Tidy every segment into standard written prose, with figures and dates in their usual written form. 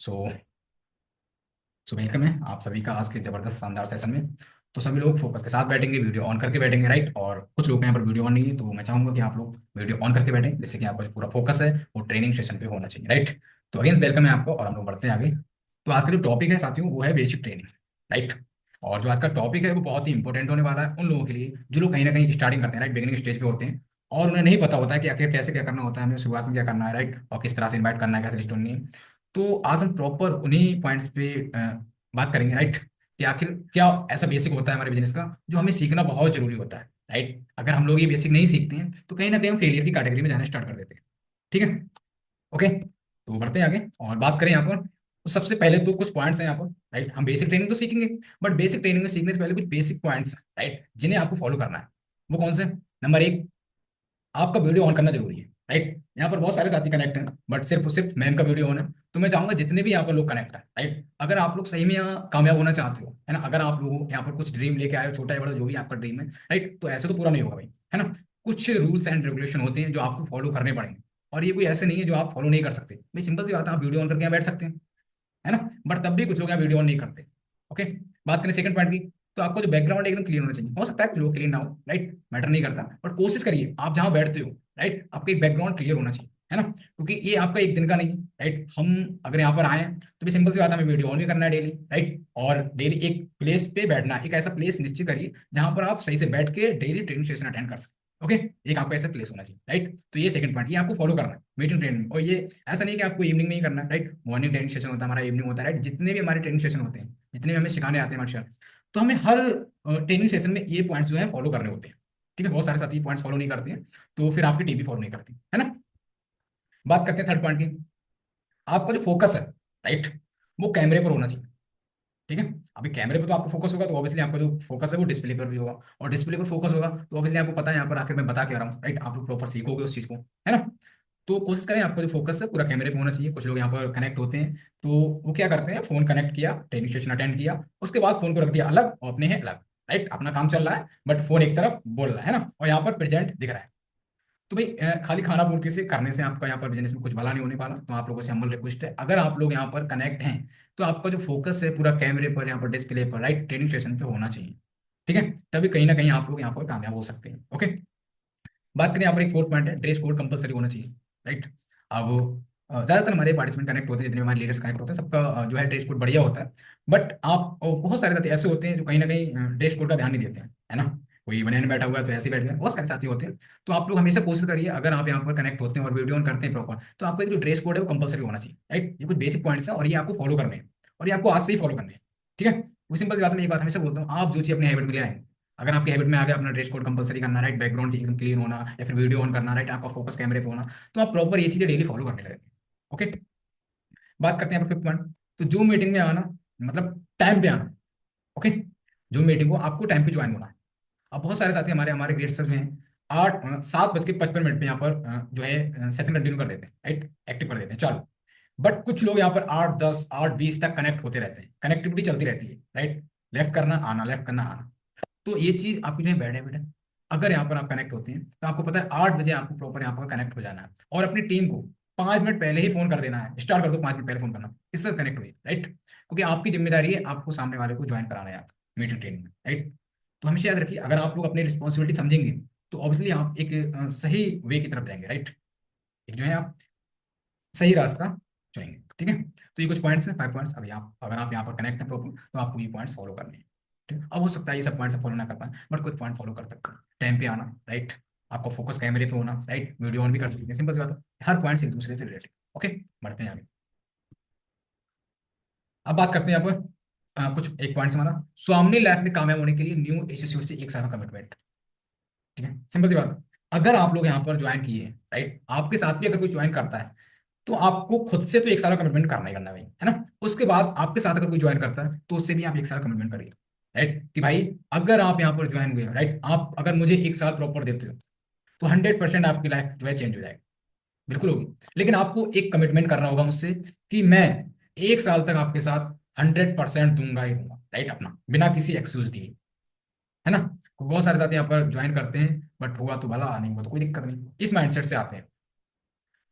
सो so welcome है आप सभी का आज के जबरदस्त शानदार सेशन में। तो सभी लोग फोकस के साथ बैठेंगे, वीडियो ऑन करके बैठेंगे, राइट। और कुछ लोग यहाँ पर वीडियो ऑन नहीं है, तो मैं चाहूंगा कि आप लोग वीडियो ऑन करके बैठें, जिससे कि आपका जो पूरा फोकस है वो ट्रेनिंग सेशन पे होना चाहिए, राइट। तो अगेंस्ट वेलकम है आपको, और हम लोग बढ़ते हैं आगे। तो आज का जो टॉपिक है साथियों, वो है बेसिक ट्रेनिंग, राइट। और जो आज का टॉपिक है वो बहुत ही इंपॉर्टेंट होने वाला है उन लोगों के लिए जो लोग कहीं ना कहीं स्टार्टिंग करते हैं, राइट, बिगिनिंग स्टेज पे होते हैं, और उन्हें नहीं पता होता है कि आखिर कैसे क्या करना होता है, हमें शुरुआत में क्या करना है, राइट, और किस तरह से इन्वाइट करना है, कैसे लिस्ट होनी है। तो आज हम प्रॉपर उन्हीं पॉइंट्स पे बात करेंगे, राइट, कि आखिर क्या ऐसा बेसिक होता है हमारे बिजनेस का जो हमें सीखना बहुत जरूरी होता है, राइट। अगर हम लोग ये बेसिक नहीं सीखते हैं तो कहीं ना कहीं हम फेलियर की कैटेगरी में जाना स्टार्ट कर देते हैं। ठीक है, ओके। तो बढ़ते हैं आगे और बात करें यहाँ पर। तो सबसे पहले तो कुछ पॉइंट्स हैं यहाँ पर, राइट। हम बेसिक ट्रेनिंग तो सीखेंगे, बट बेसिक ट्रेनिंग में सीखने से पहले कुछ बेसिक पॉइंट्स, राइट, जिन्हें आपको फॉलो करना है। वो कौन से? नंबर एक, आपका वीडियो ऑन करना जरूरी है, राइट। यहाँ पर बहुत सारे साथी कनेक्ट हैं, बट सिर्फ सिर्फ मैम का वीडियो ऑन है। तो मैं चाहूंगा जितने भी यहाँ पर लोग कनेक्ट हैं, राइट, अगर आप लोग सही में यहाँ कामयाब होना चाहते हो, है ना, अगर आप लोग यहाँ पर कुछ ड्रीम लेके आए हो, छोटा या बड़ा जो भी आपका ड्रीम है, राइट, तो ऐसे तो पूरा नहीं होगा भाई, है ना। कुछ रूल्स एंड रेगुलेशन होते हैं जो आपको फॉलो करने पड़ेंगे, और ये कोई ऐसे नहीं है जो आप फॉलो नहीं कर सकते भाई। सिंपल सी बात है, आप वीडियो ऑन करके यहाँ बैठ सकते हैं, है ना, बट तब भी कुछ लोग यहाँ वीडियो ऑन नहीं करते। ओके, बात करें सेकंड पॉइंट की। तो आपको जो बैकग्राउंड एकदम क्लीन होना चाहिए। हो सकता है कुछ लोग क्लीन ना हो, राइट, मैटर नहीं करता, बट कोशिश करिए आप जहाँ बैठते हो, राइट, आपका एक बैकग्राउंड क्लियर होना चाहिए, है ना, क्योंकि ये आपका एक दिन का नहीं है, राइट। हम अगर यहाँ पर आए हैं तो भी सिंपल सी बात है, हमें वीडियो ऑन भी करना है डेली, राइट, और डेली एक प्लेस पे बैठना है। एक ऐसा प्लेस निश्चित करिए जहां पर आप सही से बैठ के डेली ट्रेनिंग सेशन अटेंड कर सकते। ओके, एक आपका ऐसा प्लेस होना चाहिए, राइट। तो ये सेकंड पॉइंट, ये आपको फॉलो करना है मीटिंग ट्रेनिंग। और ये ऐसा नहीं कि आपको इवनिंग में ही करना है, राइट। मॉर्निंग ट्रेनिंग सेशन होता है हमारा, इवनिंग होता है, राइट। जितने भी हमारे ट्रेनिंग सेशन होते हैं, जितने भी हमें सिखाने आते हैं मार्शल, तो हमें हर ट्रेनिंग सेशन में ये पॉइंट्स जो है फॉलो करने होते हैं। ठीक है, बहुत सारे साथी पॉइंट्स फॉलो नहीं करते हैं, तो फिर आपकी टीम भी फॉलो नहीं करती, है ना। बात करते हैं थर्ड पॉइंट की। आपका जो फोकस है, राइट, वो कैमरे पर होना चाहिए। ठीक है, अभी कैमरे पे तो आपको फोकस होगा, तो ऑब्वियसली आपका जो फोकस है वो डिस्प्ले पर भी होगा, और डिस्प्ले पर फोकस होगा तो ऑब्वियसली आपको पता है यहाँ पर आखिर मैं बता क्या रहा हूँ, राइट। आप लोग प्रॉपर सीखोगे उस चीज को, है ना। तो कोशिश करें आपका जो फोकस है पूरा कैमरे पे होना चाहिए। कुछ लोग यहाँ पर कनेक्ट होते हैं, तो वो क्या करते हैं, फोन कनेक्ट किया, ट्रेनिंग सेशन अटेंड किया, उसके बाद फोन को रख दिया अलग और अपने हैं अलग, राइट। अपना काम चल रहा है बट फोन एक तरफ बोल रहा है ना, और यहाँ पर प्रेजेंट दिख रहा है। तो भाई खाली खाना पूर्ति से करने से आपका यहाँ पर बिजनेस में कुछ भला नहीं होने वाला। तो आप लोगों से हम्बल रिक्वेस्ट है, अगर आप लोग यहाँ पर कनेक्ट हैं तो आपका जो फोकस है पूरा कैमरे पर, यहाँ पर डिस्प्ले पर, राइट, ट्रेनिंग सेशन पे होना चाहिए। ठीक है, तभी कहीं ना कहीं आप लोग यहाँ पर कामयाब हो सकते हैं। ओके, बात करें यहाँ पर एक फोर्थ पॉइंट है, ड्रेस कोड कंपलसरी होना चाहिए, राइट। अब ज्यादातर हमारे पार्टिसिपेंट कनेक्ट होते हैं, जितने भी हमारे लीडर्स कनेक्ट होते हैं, सबका जो है ड्रेस कोड बढ़िया होता है। बट आप बहुत सारे साथी ऐसे होते हैं जो कहीं ना कहीं ड्रेस कोड का ध्यान नहीं देते हैं, है ना। कोई बनियान बैठा हुआ है तो ऐसे ही बैठ गया, बहुत सारे साथी होते हैं। तो आप लोग हमेशा कोशिश करिए, अगर आप यहाँ पर कनेक्ट होते हैं और वीडियो ऑन करते हैं प्रॉपर, तो आपका जो ड्रेस कोड है वो कंपलसरी होना चाहिए, राइट। ये कुछ बेसिक पॉइंट्स है और ये आपको फॉलो करने हैं, और ये आपको आज से ही फॉलो करने हैं। ठीक है, वो सिंपल सी बात है, मैं एक बात हमेशा बोलता हूँ, आप जो चीज़ अपनी हैबिट में ले आए, अगर आपकी हैबिट में आ गया अपना ड्रेस कोड कंपलसरी करना, राइट, बैकग्राउंड एकदम क्लीन होना, या फिर वीडियो ऑन करना, राइट, आपका फोकस कैमरे पे होना, तो आप प्रॉपर ये चीजें डेली फॉलो करने लगेंगे। ओके, बात करते हैं फिफ्थ पॉइंट। तो जूम मीटिंग में आना, मतलब टाइम पे आना। ओके, जूम मीटिंग को आपको टाइम पे ज्वाइन होना है। अब बहुत सारे साथी हमारे हमारे ग्रेड में हैं, 7:55 पे यहाँ पर जो है सेशन कंटिन्यू कर देते हैं, राइट, एक्टिव कर देते हैं, चलो। बट कुछ लोग यहाँ पर 8:10 8:20 तक कनेक्ट होते रहते हैं, कनेक्टिविटी चलती रहती है, राइट, लेफ्ट करना आना, लेफ्ट करना आना। तो ये चीज आपकी जो है बैड हैबिट है। अगर यहाँ पर आप कनेक्ट होते हैं तो आपको पता है 8 बजे आपको प्रॉपर यहाँ पर कनेक्ट हो जाना है, और अपनी टीम को 5 मिनट पहले ही फोन कर देना है, स्टार्ट कर दो 5 मिनट पहले फोन करना, इससे कनेक्ट हुई, राइट, क्योंकि आपकी जिम्मेदारी है आपको सामने वाले को ज्वाइन कराना है मीटिंग ट्रेनिंग में, राइट। तो हमेशा याद रखिए, अगर आप लोग अपनी रिस्पॉन्सिबिलिटी समझेंगे तो ऑब्वियसली आप एक सही वे की तरफ जाएंगे, राइट, एक जो है आप सही रास्ता चुनेंगे। ठीक है, तो ये कुछ पॉइंट्स हैं, 5 पॉइंट्स। अभी आप अगर आप यहाँ पर कनेक्ट है प्रॉपर तो आपको ये पॉइंट्स फॉलो करने हैं। ठीक है, अब हो सकता है ये सब पॉइंट्स फॉलो ना कर पाए, बट कुछ पॉइंट फॉलो कर सकते हैं। टाइम पे आना, राइट, आपका फोकस कैमरे पे होना, राइट, वीडियो ऑन भी कर सकते हैं, सिंपल सी बात है। हर पॉइंट्स एक दूसरे से रिलेटेड। ओके, बढ़ते हैं आगे। अब बात करते हैं यहाँ पर कुछ एक पॉइंट्स हमारा, स्वामनी लाइफ में कामयाब होने के लिए न्यू इंस्टीट्यूट से 1 साल का कमिटमेंट। ठीक है, सिंपल सी बात है। अगर आप लोग यहाँ पर ज्वाइन किए हैं, राइट, आपके साथ भी अगर कोई ज्वाइन करता है तो आपको खुद से तो 1 साल का कमिटमेंट करना ही करना है भाई, है ना। उसके बाद आपके साथ अगर कोई ज्वाइन करता है तो उससे भी आप 1 साल कमिटमेंट करिए, राइट, कि भाई अगर आप यहाँ पर ज्वाइन हुए, राइट, आप अगर मुझे 1 साल प्रॉपर देते हो तो 100% आपकी लाइफ जो है चेंज हो जाएगी, बिल्कुल होगी। लेकिन आपको एक कमिटमेंट करना होगा मुझसे कि मैं 1 साल तक आपके साथ 100% दूंगा ही दूंगा, राइट, अपना बिना किसी एक्सक्यूज दिए, है ना। तो बहुत सारे साथी यहाँ पर ज्वाइन करते हैं बट हुआ तो भला, नहीं हुआ तो कोई दिक्कत नहीं, इस माइंडसेट से आते हैं।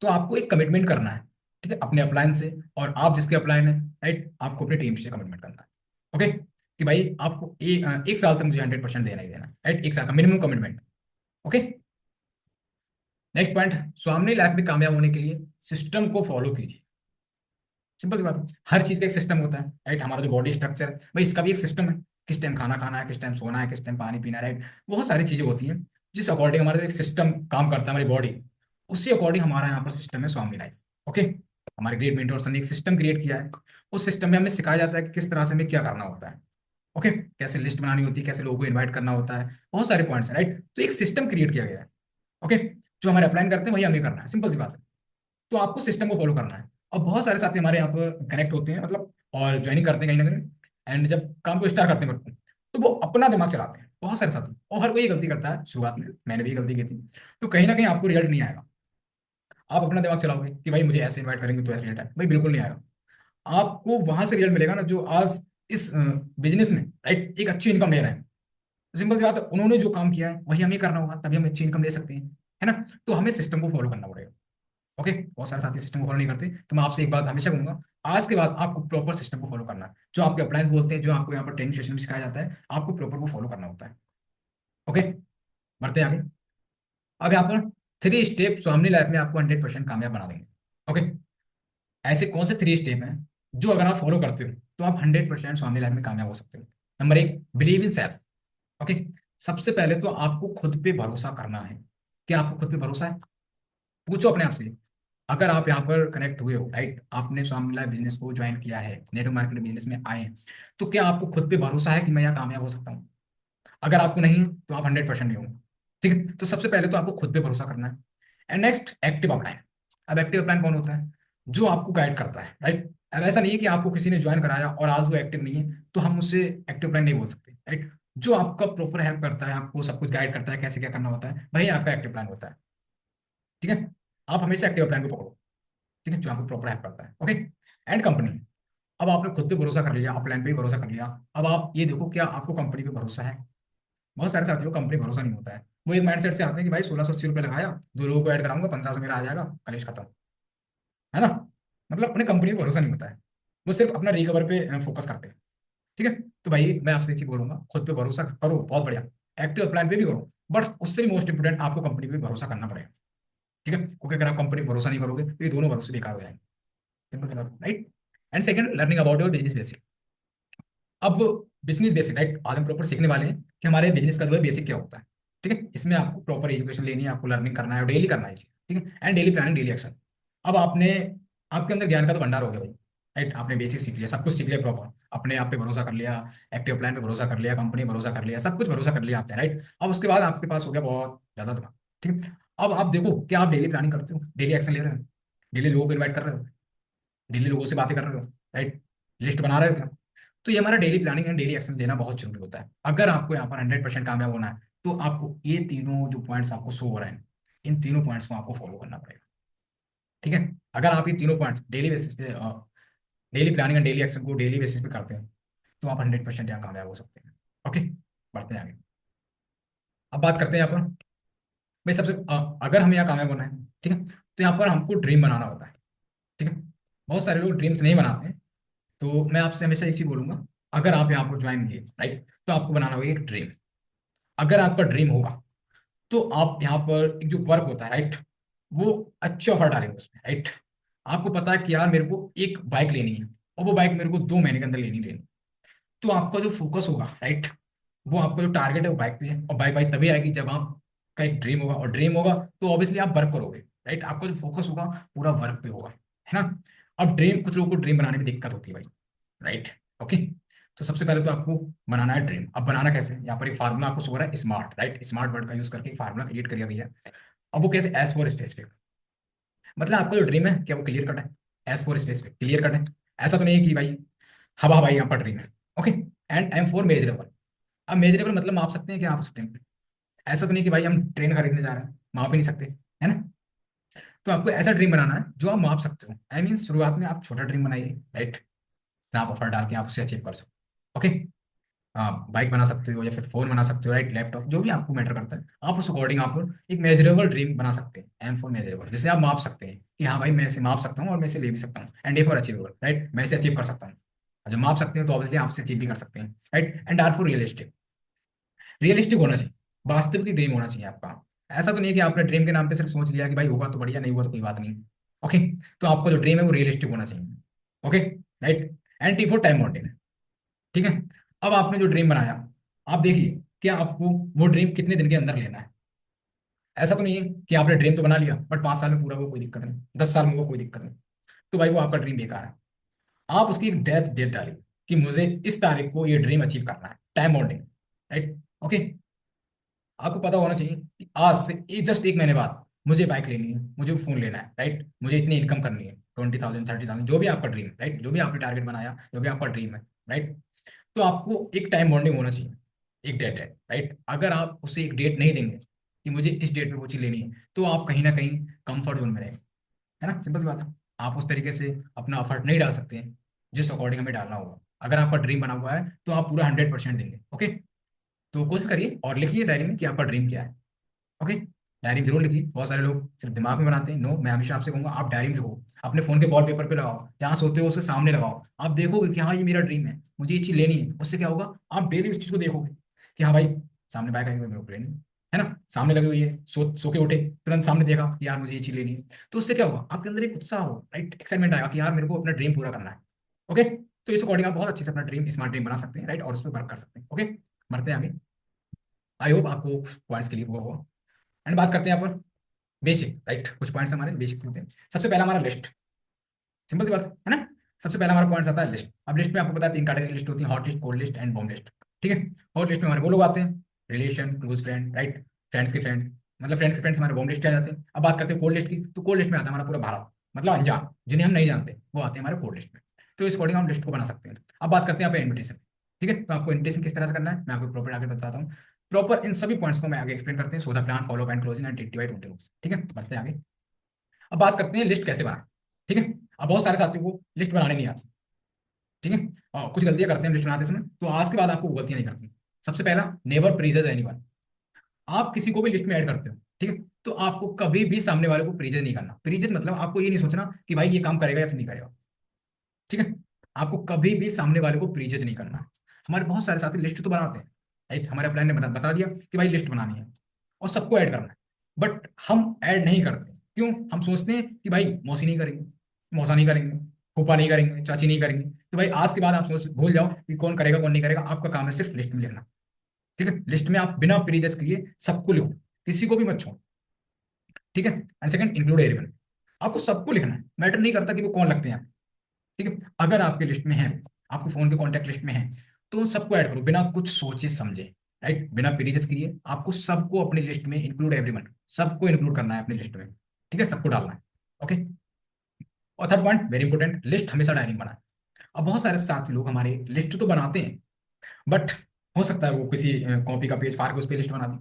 तो आपको एक कमिटमेंट करना है, ठीक है, अपने अपलायन से, और आप जिसके अपलायन है, राइट, आपको अपनी टीम से कमिटमेंट करना है। ओके, कि भाई आपको एक साल तक मुझे 100% देना ही देना है, राइट, एक साल का minimum commitment. Okay, next point, स्वामी लाइफ में कामयाब होने के लिए सिस्टम को फॉलो कीजिए। सिंपल सी बात है, हर चीज का एक सिस्टम होता है, राइट, हमारा जो बॉडी स्ट्रक्चर है भाई, इसका भी एक सिस्टम है। किस टाइम खाना खाना है, किस टाइम सोना है, किस टाइम पानी पीना है, राइट, बहुत सारी चीजें होती हैं जिस अकॉर्डिंग हमारा जो एक सिस्टम काम करता है, हमारी बॉडी, उसी अकॉर्डिंग हमारा यहाँ पर सिस्टम है स्वामी लाइफ। ओके, हमारे ग्रेट मेंटर्स ने एक सिस्टम क्रिएट किया है। उस सिस्टम में हमें सिखाया जाता है कि किस तरह से हमें क्या करना होता है। ओके, कैसे लिस्ट बनानी होती है, कैसे लोगों को इन्वाइट करना होता है, बहुत सारे पॉइंट्स हैं, राइट, तो एक सिस्टम क्रिएट किया गया है। ओके, जो हमारे अप्लाइन करते हैं वही हमें करना है, सिंपल सी बात है। तो आपको सिस्टम को फॉलो करना है। और बहुत सारे साथी हमारे यहाँ पर कनेक्ट होते हैं, मतलब, और ज्वाइनिंग करते हैं कहीं ना कहीं, एंड जब काम को स्टार्ट करते हैं वर्क को, तो वो अपना दिमाग चलाते हैं, बहुत सारे साथी, और हर कोई ये गलती करता है शुरुआत में, मैंने भी ये गलती की थी। तो कहीं ना कहीं आपको रिजल्ट नहीं आएगा। आप अपना दिमाग चलाओगे कि भाई मुझे ऐसे इन्वाइट करेंगे तो ऐसे रिजल्ट है, भाई बिल्कुल नहीं आएगा। आपको वहां से रिजल्ट मिलेगा ना जो आज इस बिजनेस में, राइट, एक अच्छी इनकम ले रहे हैं। तो सिंपल सी बात है, उन्होंने जो काम किया है वही हमें करना होगा, तभी हम अच्छी इनकम ले सकते हैं, है ना। तो हमें सिस्टम को फॉलो करना पड़ेगा। ओके, बहुत सारे साथी सिस्टम को फॉलो नहीं करते, तो मैं आपसे एक बात हमेशा कहूंगा, आज के बाद आपको प्रॉपर सिस्टम को फॉलो करना है। जो आपके अप्लायंस बोलते हैं, जो आपको यहाँ पर ट्रेनिंग सेशन में सिखाया जाता है, आपको प्रॉपर को फॉलो करना होता है। ओके, बढ़ते हैं आगे। अब यहाँ पर 3 स्टेप स्वामी लाइफ में आपको 100% कामयाब बना देंगे। ओके, ऐसे कौन से 3 स्टेप हैं जो अगर आप फॉलो करते हो तो आप 100% स्वामी लाइफ में कामयाब हो सकते हो। Number 1, believe in self. Okay, सबसे पहले तो आपको खुद पे भरोसा करना है। क्या आपको खुद पे भरोसा है? पूछो अपने आप से। अगर आप यहाँ पर कनेक्ट हुए हो, राइट, आपने स्वामी लाइफ बिजनेस को ज्वाइन किया है, नेटवर्क मार्केटिंग बिजनेस में आए हैं, तो क्या आपको खुद पे भरोसा है कि मैं यहाँ कामयाब हो सकता हूँ? अगर आपको नहीं है तो आप 100% नहीं होंगे। ठीक है, तो सबसे पहले तो आपको खुद पे भरोसा करना है। And next, active upline. अब एक्टिव अपलाइन कौन होता है? जो आपको गाइड करता है, राइट। अब ऐसा नहीं है कि आपको किसी ने ज्वाइन कराया और आज वो एक्टिव नहीं है तो हम उससे एक्टिव अपलाइन नहीं बोल सकते, राइट। जो आपका प्रॉपर हेल्प करता है, आपको सब कुछ गाइड करता है, कैसे क्या करना होता है, वही आपका एक्टिव प्लान होता है। ठीक है, आप हमेशा एक्टिव प्लान को पकड़ो। ठीक है, जो आपको प्रॉपर हेल्प करता है। Okay, and company. अब आपने खुद पे भरोसा कर लिया, आप प्लान पे भी भरोसा कर लिया। अब आप ये देखो, क्या आपको कंपनी पे भरोसा है? बहुत सारे साथियों को कंपनी भरोसा नहीं होता है। वो एक माइंडसेट से आते हैं कि भाई 1680 रुपये लगाया, 2 लोगों को ऐड कराऊंगा, 1500 मेरा आ जाएगा, कलेश खत्म, है ना। मतलब उन्हें कंपनी पे भरोसा नहीं होता है। वो सिर्फ अपना रिकवर पे फोकस करते हैं। ठीक है, तो भाई मैं आपसे एक चीज बोलूंगा, खुद पे भरोसा करो, बहुत बढ़िया, एक्टिव प्लान पे भी करो, बट उससे भी मोस्ट इंपोर्टेंट आपको कंपनी पे भरोसा करना पड़ेगा। ठीक है, क्योंकि अगर आप कंपनी पे भरोसा नहीं करोगे तो ये दोनों भरोसे बेकार हो जाएंगे। सिंपल सी बात, right. And second, learning about your business basic. अब बिजनेस बेसिक, राइट, आज हम प्रॉपर सीखने वाले हैं कि हमारे बिजनेस का जो है बेसिक क्या होता है। ठीक है, इसमें आपको प्रॉपर एजुकेशन लेनी है, आपको लर्निंग करना है और डेली करना है। ठीक है, and daily planning, daily action. अब आपने, आपके अंदर ज्ञान का तो भंडार हो गया भाई, राइट, आपने बेसिक सीख लिया, सब कुछ सीख लिया प्रॉपर, अपने आप पे भरोसा कर लिया, एक्टिव प्लान पे भरोसा कर लिया, कंपनी भरोसा कर लिया, सब कुछ भरोसा कर लिया आपने, राइट। अब उसके बाद आपके पास हो गया बहुत ज्यादा दिमाग। ठीक है, अब आप देखो, क्या आप डेली प्लानिंग करते हो, डेली एक्शन ले रहे हो, डेली लोगों को इन्वाइट कर रहे हो, डेली लोगों से बातें कर रहे हो, राइट, लिस्ट बना रहे हो क्या? तो ये हमारा daily planning and daily action लेना बहुत जरूरी होता है। अगर आपको यहाँ पर 100% कामयाब होना है तो आपको ये तीनों जो पॉइंट्स आपको शो हो रहे हैं, इन तीनों पॉइंट्स को आपको फॉलो करना पड़ेगा। ठीक है, अगर आप ये तीनों पॉइंट्स डेली बेसिस पे, daily planning and daily action को डेली बेसिस पे करते हैं, तो आप 100% यहाँ कामयाब हो सकते हैं। ओके, बढ़ते हैं आगे। अब बात करते हैं यहाँ पर, भाई सबसे अगर हमें यहाँ कामयाब होना है, ठीक है, तो यहाँ पर हमको ड्रीम बनाना होता है। ठीक है, बहुत सारे लोग ड्रीम्स नहीं बनाते हैं। तो मैं आपसे हमेशा एक चीज बोलूंगा, अगर आप यहाँ पर ज्वाइन किए, राइट, तो आपको बनाना होगा एक ड्रीम। अगर आपका ड्रीम होगा तो आप यहाँ पर एक जो वर्क होता है, राइट, वो अच्छे ऑफर डालेंगे उसमें, राइट। आपको पता है कि यार मेरे को एक बाइक लेनी है और वो बाइक मेरे को 2 महीने के अंदर लेनी लेनी, तो आपका जो फोकस होगा, राइट, वो आपका जो टारगेट है वो बाइक पे है। और बाइक बाइक तभी आएगी जब आपका एक ड्रीम होगा, और ड्रीम होगा तो ऑब्वियसली आप वर्क करोगे, राइट। आपका जो फोकस होगा पूरा वर्क पे होगा, है ना। अब ड्रीम, कुछ लोगों को ड्रीम बनाने में दिक्कत होती है भाई, राइट। ओके, तो सबसे पहले तो आपको बनाना है ड्रीम। अब बनाना कैसे? यहाँ पर एक फार्मूला आपको शो हो रहा है, स्मार्ट, राइट, स्मार्ट वर्ड का यूज करके एक फार्मूला क्रिएट करिए भैया। अब वो कैसे? एज फॉर स्पेसिफिक, मतलब आपका जो ड्रीम है क्या वो क्लियर कट है? S for specific, clear cut है। ऐसा तो नहीं है कि भाई हवा हवाई यहाँ पर ड्रीम है। Okay, and M for measurable. अब मेजरेबल मतलब माप सकते हैं क्या आप उस ड्रीम पे? ऐसा तो नहीं कि भाई हम ट्रेन खरीदने जा रहे हैं, माप ही नहीं सकते, है ना। तो आपको ऐसा ड्रीम बनाना है जो आप माप सकते हो। आई मीन शुरुआत में आप छोटा ड्रीम बनाइए, राइट, आप ऑफर डाल के आप उसे अचीव कर सको। ओके, बाइक बना सकते हो या फिर फोन बना सकते हो, राइट, लैपटॉप, जो भी आपको मैटर करता है, आप उस अकॉर्डिंग आप एक मेजरेबल ड्रीम बना सकते हैं। एम फॉर मेजरेबल, जिसे आप माप सकते हैं कि हाँ भाई मैं इसे माप सकता हूँ और मैं इसे ले भी सकता हूँ। And A for achievable, right, मैं इसे अचीव कर सकता हूँ। और जब माप सकते हैं तो ऑब्वियसली आप इसे अचीव भी कर सकते हैं, right. And R for realistic, realistic होना चाहिए, वास्तविक ड्रीम होना चाहिए आपका। ऐसा तो नहीं है कि आपने ड्रीम के नाम पे सिर्फ सोच लिया कि भाई होगा तो बढ़िया, नहीं हुआ तो कोई बात नहीं। ओके, तो आपका जो ड्रीम है वो रियलिस्टिक होना चाहिए। Okay, right. And T for time bounded, ठीक है। अब आपने जो ड्रीम बनाया, आप देखिए कि आपको वो ड्रीम कितने दिन के अंदर लेना है। ऐसा तो नहीं है कि आपने ड्रीम तो बना लिया बट 5 साल में पूरा हुआ, कोई दिक्कत नहीं, 10 साल में हुआ, कोई दिक्कत नहीं, तो भाई वो आपका ड्रीम बेकार है। आप उसकी एक डेथ डेट डालिए कि मुझे इस तारीख को ये ड्रीम अचीव करना है, टाइम बाउंडिंग, राइट। ओके, आपको पता होना चाहिए कि आज से जस्ट एक महीने बाद मुझे बाइक लेनी है, मुझे फोन लेना है, राइट, मुझे इतनी इनकम करनी है, 20,000 30,000, जो भी आपका ड्रीम, राइट, जो भी आपने टारगेट बनाया, जो भी आपका ड्रीम है, राइट। तो आपको एक टाइम बॉन्डिंग होना चाहिए, एक डेट है, राइट। अगर आप उसे एक डेट नहीं देंगे कि मुझे इस डेट पे वो चीज लेनी है, तो आप कहीं ना कहीं कंफर्ट जोन में रहेंगे, है ना, सिंपल सी बात है। आप उस तरीके से अपना एफर्ट नहीं डाल सकते हैं जिस अकॉर्डिंग हमें डालना होगा। अगर आपका ड्रीम बना हुआ है तो आप पूरा 100% देंगे। ओके, तो कोशिश करिए और लिखिए डायरी में कि आपका ड्रीम क्या है। ओके, डायरी में जरूर लिखिए। बहुत सारे लोग सिर्फ दिमाग में बनाते हैं, नो, मैं हमेशा आपसे कहूंगा आप डायरी में लिखो, अपने फोन के वॉलपेपर पे लगाओ, जहां सोते हो उसके सामने लगाओ। आप देखोगे कि हाँ ये मेरा ड्रीम है, मुझे ये चीज लेनी है। उससे क्या होगा, आप डेली उस चीज को देखोगे कि हाँ भाई सामने बाइक आई है, मेरे को लेनी है ना, सामने लगी हुई है, सो के उठे तुरंत सामने देखा कि यार मुझे ये चीज लेनी है। तो उससे क्या होगा, आपके अंदर एक उत्साह हो, राइट, एक्साइटमेंट आएगा कि यार मेरे को अपना ड्रीम पूरा करना है। ओके, तो इस अकॉर्डिंग आप बहुत अच्छे से अपना ड्रीम, स्मार्ट ड्रीम बना सकते हैं, राइट, और उस पर वर्क कर सकते हैं। ओके, बढ़ते हैं आगे। आई होप आपको पॉइंट्स क्लियर हुआ होगा। एंड बात करते हैं यहाँ पर बेसिक, राइट, कुछ पॉइंट्स हमारे बेसिक होते हैं। सबसे पहला हमारा लिस्ट, सिंपल सी बात है ना। सबसे पहला हमारा पॉइंट आता है लिस्ट। अब लिस्ट में आपको पता है 3 कैटेगरी लिस्ट होती है, hot list, cold list and bomb list, ठीक है। हॉट लिस्ट में हमारे वो लोग आते हैं, relation, close friend, right, friends के फ्रेंड, मतलब फ्रेंड्स के फ्रेंड्स हमारे बॉम्ब लिस्ट आ जाते हैं। अब बात करते हैं कोल्ड लिस्ट की, तो कोल्ड लिस्ट में आता है हमारा पूरा भारत, मतलब अनजान, जिन्हें हम नहीं जानते, वो आते हैं हमारे कोल्ड लिस्ट में। तो इस अकॉर्डिंग हम लिस्ट को बना सकते हैं। अब बात करते हैं यहाँ पे इन्विटेशन, ठीक है। तो आपको इन्विटेशन किस तरह से करना है मैं आपको प्रॉपर आगे बताता हूँ। प्रॉपर इन सभी पॉइंट्स को मैं आगे एक्सप्लेन करते हैं, so the plan follow and closing and 20/20 rules, ठीक है। बढ़ते हैं आगे। अब बात करते हैं लिस्ट कैसे बनाएं, ठीक है। अब बहुत सारे साथियों को लिस्ट बनाने नहीं आती, ठीक है, और कुछ गलतियां करते हैं लिस्ट बनाते समय, तो आज के बाद आपको वो गलतियां नहीं करती। सबसे पहला, नेवर प्रीजेज एनीवन। आप किसी को भी लिस्ट में ऐड करते हो, ठीक है, तो आपको कभी भी सामने वाले को प्रीजेज नहीं करना। प्रीजेज मतलब आपको ये नहीं सोचना कि भाई ये काम करेगा या फिर नहीं करेगा, ठीक है। आपको कभी भी सामने वाले को प्रीजेज नहीं करना। हमारे बहुत सारे साथी लिस्ट तो बनाते हैं, राइट, हमारे प्लान ने बता दिया कि भाई लिस्ट बनानी है और सबको ऐड करना है, बट हम ऐड नहीं करते। क्यों? हम सोचते हैं कि भाई मौसी नहीं करेंगे, मौसा नहीं करेंगे, फूफा नहीं करेंगे, चाची नहीं करेंगे, तो भाई आज के बाद आप सोच भूल जाओ कि कौन करेगा कौन नहीं करेगा। आपका काम है सिर्फ लिस्ट में लिखना, ठीक है। लिस्ट में आप बिना प्रीजेस किए सबको लिखो, किसी को भी मत छोड़ो, ठीक है। And second, include everyone. आपको सबको लिखना है, मैटर नहीं करता कि वो कौन लगते हैं, ठीक है। अगर आपके लिस्ट में है, आपके फोन के कॉन्टैक्ट लिस्ट में है, तो सबको ऐड करो बिना कुछ सोचे समझे, राइट, बिना प्रीवियस किए। आपको सबको अपनी लिस्ट में इंक्लूड एवरीवन, सबको इंक्लूड करना है अपनी लिस्ट में, ठीक है, सबको डालना है। ओके, और third point very important, list हमेशा डायरी में बनाए। अब बहुत सारे साथी लोग हमारे लिस्ट तो बनाते हैं, बट हो सकता है वो किसी कॉपी का पेज फाड़ के उस पर लिस्ट बना दें।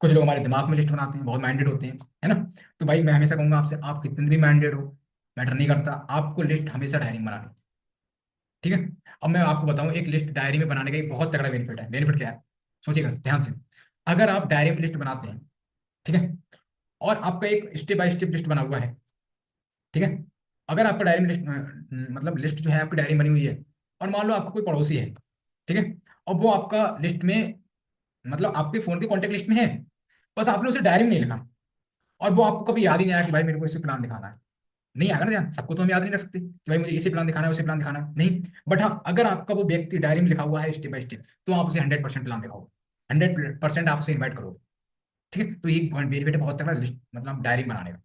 कुछ लोग हमारे दिमाग में लिस्ट बनाते हैं, बहुत माइंडेड होते हैं, है ना। तो भाई मैं हमेशा कहूंगा आपसे, आप कितने भी माइंडेड हो, मैटर नहीं करता, आपको लिस्ट हमेशा डायरी में बनानी, ठीक है। अब मैं आपको बताऊं, एक लिस्ट डायरी में बनाने का एक बहुत तगड़ा बेनिफिट है। बेनिफिट क्या है, सोचिएगा ध्यान से। अगर आप डायरी में लिस्ट बनाते हैं, ठीक है, और आपका एक स्टेप बाय स्टेप लिस्ट बना हुआ है, ठीक है। अगर आपका डायरी में लिस्ट मतलब लिस्ट जो है आपकी डायरी में बनी हुई है, और मान लो आपका कोई पड़ोसी है, ठीक है, और वो आपका लिस्ट में, मतलब आपके फोन के कॉन्टेक्ट लिस्ट में है, बस आपने उसे डायरी में नहीं लिखा, और वो आपको कभी याद ही नहीं आया कि भाई मेरे को इसे प्लान दिखाना है। नहीं आएगा ना ध्यान, सबको तो हम याद नहीं रख सकते कि भाई मुझे इसे प्लान दिखाना है उसे प्लान दिखाना है, नहीं। बट हाँ, अगर आपका वो व्यक्ति डायरी में लिखा हुआ है स्टेप बाय स्टेप, तो आप उसे 100% प्लान दिखाओगे, 100% आप उसे इन्वाइट करोगे, ठीक है। तो ये पॉइंट बेनिफिट है बहुत तगड़ा लिस्ट, मतलब डायरी बनाने का।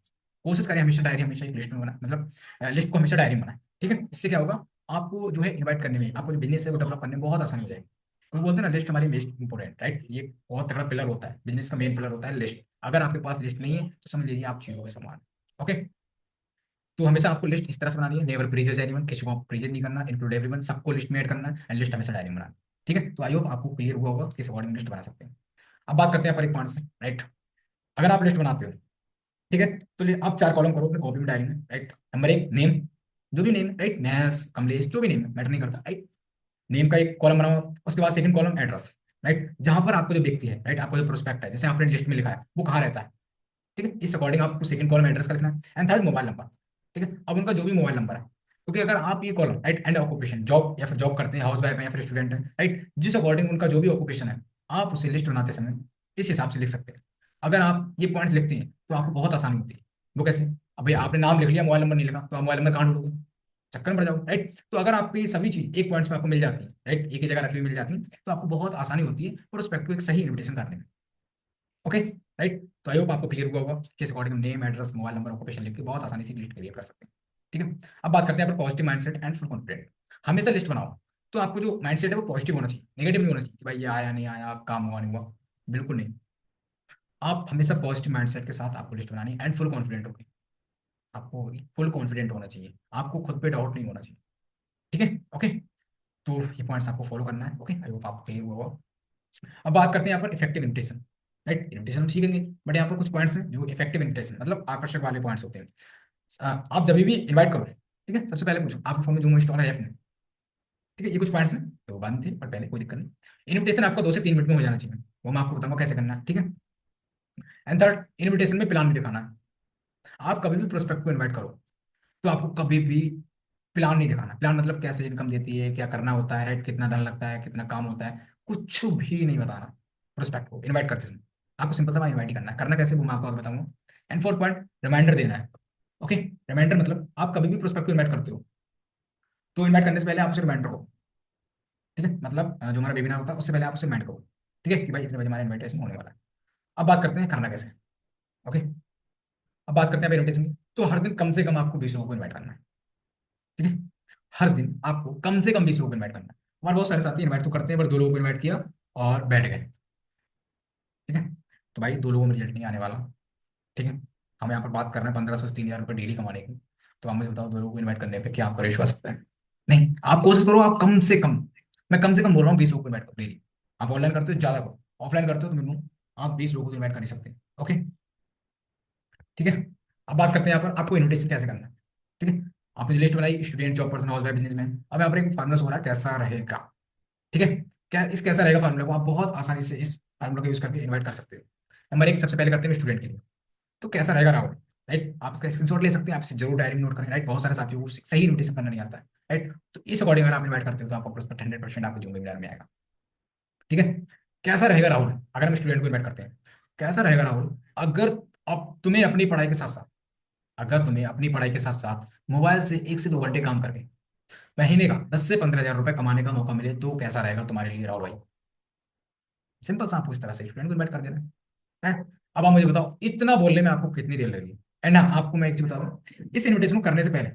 कोशिश करें हमेशा डायरी, हमेशा एक लिस्ट में बना, मतलब लिस्ट को हमेशा डायरी में बनाए, ठीक है। इससे क्या होगा, आपको जो है इन्वाइट करने में, आपको जो बिजनेस है वो डेवलप करने में बहुत आसानी हो जाएगी। तो बोलते हैं ना, लिस्ट हमारी बेस्ट इंपॉर्टेंट, राइट, ये बहुत तगड़ा पिलर होता है, बिजनेस का मेन पिलर होता है लिस्ट। अगर आपके पास लिस्ट नहीं है तो समझ लीजिए आप चीजों के समान। ओके, तो हमेशा आपको लिस्ट इस तरह से बनानी है, नेवर प्रीजेज एनीवन, किसी को आप प्रीजेज नहीं करना, इंक्लूड एवरीवन, सबको लिस्ट में ऐड करना है, एंड लिस्ट हमेशा डायरी में बनाना, ठीक है। तो आई होप आपको क्लियर हुआ होगा किस अकॉर्डिंग लिस्ट बना सकते हैं। अब बात करते हैं पर एक पॉइंट से, राइट। अगर आप लिस्ट बनाते हो, ठीक है, तो आप 4 कॉलम करो अपने कॉपी में, डायरी में, राइट। नंबर 1, नेम, जो भी नेम है, राइट, महेश, कमलेश, जो भी नेम है, मैटर नहीं करता, राइट। नेम का एक कॉलम बनाओ, उसके बाद सेकंड कॉलम एड्रेस, राइट, जहां पर आपको जो व्यक्ति है, राइट, आपको जो प्रोस्पेक्ट है, जैसे आपने लिस्ट में लिखा है, वो कहाँ रहता है, ठीक है, इस अकॉर्डिंग आपको सेकंड कॉलम एड्रेस का लिखना है, एंड थर्ड मोबाइल नंबर, ठीक है। अब उनका जो भी मोबाइल नंबर है, क्योंकि अगर आप ये column, right, and occupation, job या फिर जॉब करते हैं, हाउस वाइफ है या फिर स्टूडेंट है, राइट, जिस अकॉर्डिंग उनका जो भी ऑक्यूपेशन है, आप उसे लिस्ट बनाते समय इस हिसाब से लिख सकते हैं। अगर आप ये पॉइंट्स लिखते हैं तो आपको बहुत आसानी होती है। वो कैसे? अब भैया आपने नाम लिख लिया, मोबाइल नंबर नहीं लिखा, तो आप मोबाइल नंबर कहाँ ढूंढोगे? चक्कर में पड़ जाओगे, राइट। तो अगर आपको ये सभी चीज एक पॉइंट्स में आपको मिल जाती है, राइट, एक ही जगह रखी हुई मिल जाती है, तो आपको बहुत आसानी होती है प्रोस्पेक्ट को एक सही इन्विटेशन करने में। Okay, right. तो आई होप आपको क्लियर हुआ होगा कि इस according name, address, mobile number, occupation लिख के बहुत आसानी से लिस्ट क्रिएट कर सकते हैं। ठीक है, अब बात करते हैं positive mindset and full confident. हमेशा लिस्ट बनाओ तो आपको जो माइंडसेट है वो पॉजिटिव होना चाहिए, नेगेटिव नहीं होना चाहिए कि भाई ये आया नहीं आया, काम हुआ नहीं हुआ, बिल्कुल नहीं। आप हमेशा पॉजिटिव माइंडसेट के साथ आपको लिस्ट बनानी एंड फुल कॉन्फिडेंट होगी, आपको फुल कॉन्फिडेंट होना चाहिए, आपको खुद पे डाउट नहीं होना चाहिए। ठीक है, ओके। तो ये पॉइंट्स आपको फॉलो करना है। ओके, आई होप आपको क्लियर हुआ होगा। अब बात करते हैं यहाँ पर इफेक्टिव इन्विटेशन, राइट। इन्विटेशन हम सीखेंगे, बट यहाँ पर कुछ पॉइंट्स हैं जो इफेक्टिव इन्विटेशन मतलब आकर्षक वाले पॉइंट्स होते हैं। आप जब भी इनवाइट करो, ठीक है, सबसे पहले पूछो आपके फोन में जूम इंस्टॉल है या फिर नहीं। ठीक है, ये कुछ पॉइंट्स हैं तो बाद में थे पर पहले, कोई दिक्कत नहीं। इन्विटेशन आपको 2 से 3 मिनट में हो जाना चाहिए, वो मैं आपको बताऊंगा कैसे करना है, ठीक है। एंड थर्ड, इन्विटेशन में प्लान नहीं दिखाना है। आप कभी भी प्रोस्पेक्ट को इन्वाइट करो तो आपको कभी भी प्लान नहीं दिखाना। प्लान मतलब कैसे इनकम देती है, क्या करना होता है, राइट, कितना धन लगता है, कितना काम होता है, कुछ भी नहीं बताना प्रोस्पेक्ट को इनवाइट करते समय। आपको सिंपल सा इनवाइट ही करना है, करना कैसे वो मैं आपको आगे बताऊंगा। एंड फोर्थ पॉइंट, रिमाइंडर देना है। ओके, रिमाइंडर मतलब आप कभी भी प्रोस्पेक्ट को इनवाइट करते हो तो इनवाइट करने से पहले आप उसे रिमाइंडर करो, ठीक है, मतलब जो हमारा वेबिनार होता है उससे पहले आप उसे रिमाइंड करो, ठीक है, कि भाई इतने बजे हमारा इन्विटेशन होने वाला है। अब बात करते हैं करना कैसे। ओके, अब बात करते हैं इन्विटेशन की। तो हर दिन कम से कम आपको 20 लोगों को इन्वाइट करना है, ठीक है। हर दिन आपको कम से कम 20 लोगों को इन्वाइट करना है। हमारे बहुत सारे साथी इन्वाइट तो करते हैं पर 2 लोगों को इन्वाइट किया और बैठ गए, ठीक है। तो भाई 2 लोगों में रिजल्ट नहीं आने वाला, ठीक है। हम यहाँ पर बात कर रहे हैं 1500 से 3000 रुपये डेली कमाने की। तो आप मुझे बताओ 2 लोगों को इन्वाइट करने पे क्या आपका रेशियो आ सकता है? नहीं, आप कोशिश करो, आप कम से कम, मैं कम से कम बोल रहा हूँ 20 लोगों को इन्वाइट करो डेली। आप ऑनलाइन करते हो ज़्यादा करो, ऑफलाइन करते हो तो मिनिमम आप 20 लोगों को इन्वाइट कर ही सकते हैं। ओके, ठीक है। अब बात करते हैं यहाँ पर आपको इन्विटेशन कैसे करना है, ठीक है। आपने लिस्ट बनाई, student, job person, house wife, businessman. अब यहाँ पर एक फार्मूला हो रहा है कैसा रहेगा, ठीक है। क्या इस कैसा रहेगा फार्मूला को आप बहुत आसानी से इस फार्मूला को यूज करके इन्वाइट कर सकते हो। नंबर एक, सबसे पहले करते हैं स्टूडेंट के लिए। तो कैसा रहेगा राहुल, राइट, आप इसका स्क्रीनशॉट ले सकते हैं, आप इसे जरूर डायरी में नोट करें, राइट। बहुत सारे साथियों को सही इन्विटेशन करना नहीं आता है, राइट। तो इस अकॉर्डिंग अगर आप इन्वाइट करते हो तो आपका प्रोस्पेक्ट 100% आपके जिम्मेदार में आएगा, ठीक है। कैसा रहेगा राहुल, अगर हम स्टूडेंट को इन्वाइट करते हैं, कैसा रहेगा राहुल, अगर अब तुम्हें अपनी पढ़ाई के साथ साथ, अगर तुम्हें अपनी पढ़ाई के साथ साथ मोबाइल से 1 से 2 घंटे काम करके महीने का 10 से 15 हजार रुपए कमाने का मौका मिले तो कैसा रहेगा तुम्हारे लिए राहुल भाई? सिंपल सा आपको इस तरह से स्टूडेंट को इन्वाइट कर देना है, right? अब आप मुझे बताओ इतना बोलने में आपको कितनी देर लगेगी? एंड हाँ, आपको मैं एक चीज बता दूं, इस इन्विटेशन को करने से पहले